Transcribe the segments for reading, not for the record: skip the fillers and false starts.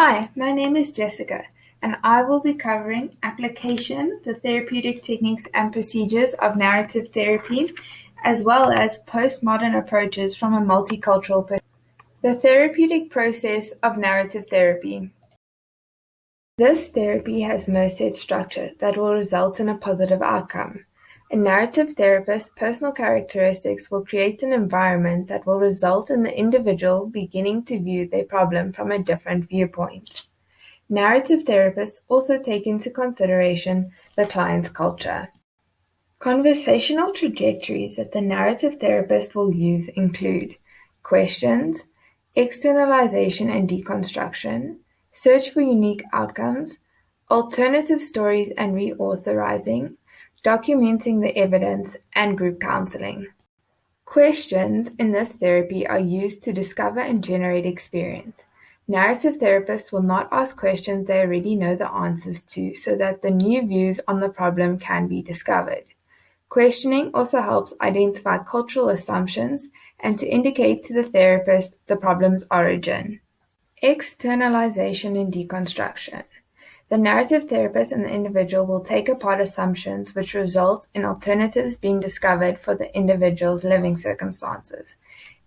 Hi, my name is Jessica, and I will be covering application, the therapeutic techniques and procedures of narrative therapy, as well as postmodern approaches from a multicultural perspective. The therapeutic process of narrative therapy. This therapy has no set structure that will result in a positive outcome. A narrative therapist's personal characteristics will create an environment that will result in the individual beginning to view their problem from a different viewpoint. Narrative therapists also take into consideration the client's culture. Conversational trajectories that the narrative therapist will use include questions, externalization and deconstruction, search for unique outcomes, alternative stories and reauthorizing, documenting the evidence, and group counseling. Questions in this therapy are used to discover and generate experience. Narrative therapists will not ask questions they already know the answers to so that the new views on the problem can be discovered. Questioning also helps identify cultural assumptions and to indicate to the therapist the problem's origin. Externalization and deconstruction. The narrative therapist and the individual will take apart assumptions which result in alternatives being discovered for the individual's living circumstances.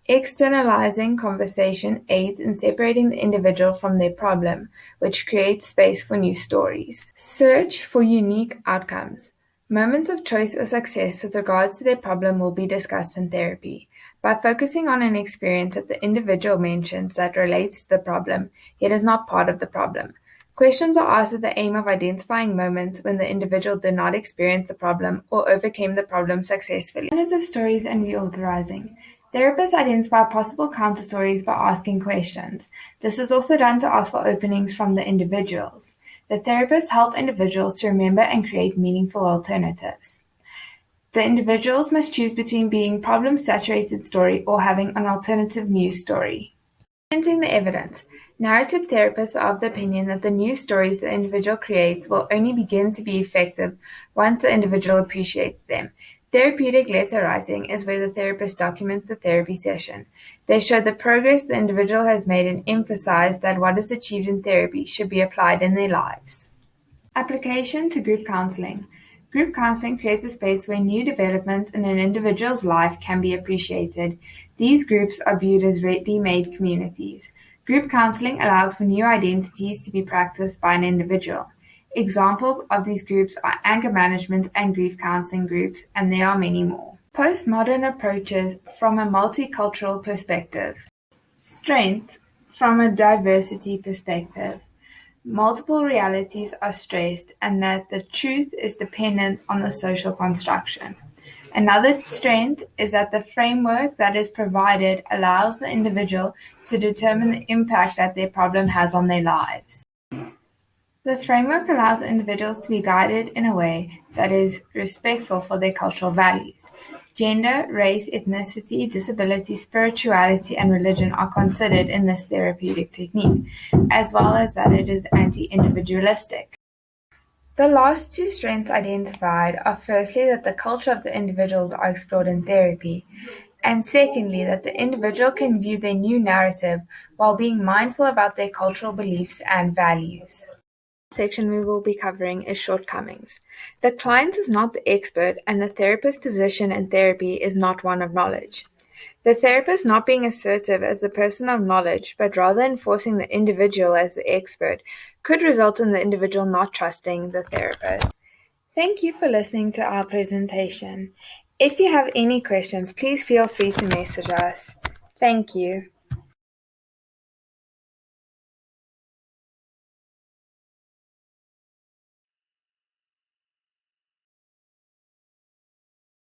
Externalizing conversation aids in separating the individual from their problem, which creates space for new stories. Search for unique outcomes. Moments of choice or success with regards to their problem will be discussed in therapy. By focusing on an experience that the individual mentions that relates to the problem, yet is not part of the problem. Questions are asked with the aim of identifying moments when the individual did not experience the problem or overcame the problem successfully. Alternative stories and reauthorizing. Therapists identify possible counter-stories by asking questions. This is also done to ask for openings from the individuals. The therapists help individuals to remember and create meaningful alternatives. The individuals must choose between being problem-saturated story or having an alternative news story. Presenting the evidence. Narrative therapists are of the opinion that the news stories the individual creates will only begin to be effective once the individual appreciates them. Therapeutic letter writing is where the therapist documents the therapy session. They show the progress the individual has made and emphasize that what is achieved in therapy should be applied in their lives. Application to group counseling. Group counseling creates a space where new developments in an individual's life can be appreciated. These groups are viewed as ready-made communities. Group counseling allows for new identities to be practiced by an individual. Examples of these groups are anger management and grief counseling groups, and there are many more. Postmodern approaches from a multicultural perspective. Strength from a diversity perspective. Multiple realities are stressed, and that the truth is dependent on the social construction. Another strength is that the framework that is provided allows the individual to determine the impact that their problem has on their lives. The framework allows individuals to be guided in a way that is respectful for their cultural values. Gender, race, ethnicity, disability, spirituality, and religion are considered in this therapeutic technique, as well as that it is anti-individualistic. The last two strengths identified are firstly that the culture of the individuals are explored in therapy, and secondly that the individual can view their new narrative while being mindful about their cultural beliefs and values. Section we will be covering is shortcomings. The client is not the expert, and the therapist's position in therapy is not one of knowledge. The therapist not being assertive as the person of knowledge, but rather enforcing the individual as the expert, could result in the individual not trusting the therapist. Thank you for listening to our presentation. If you have any questions, please feel free to message us. Thank you.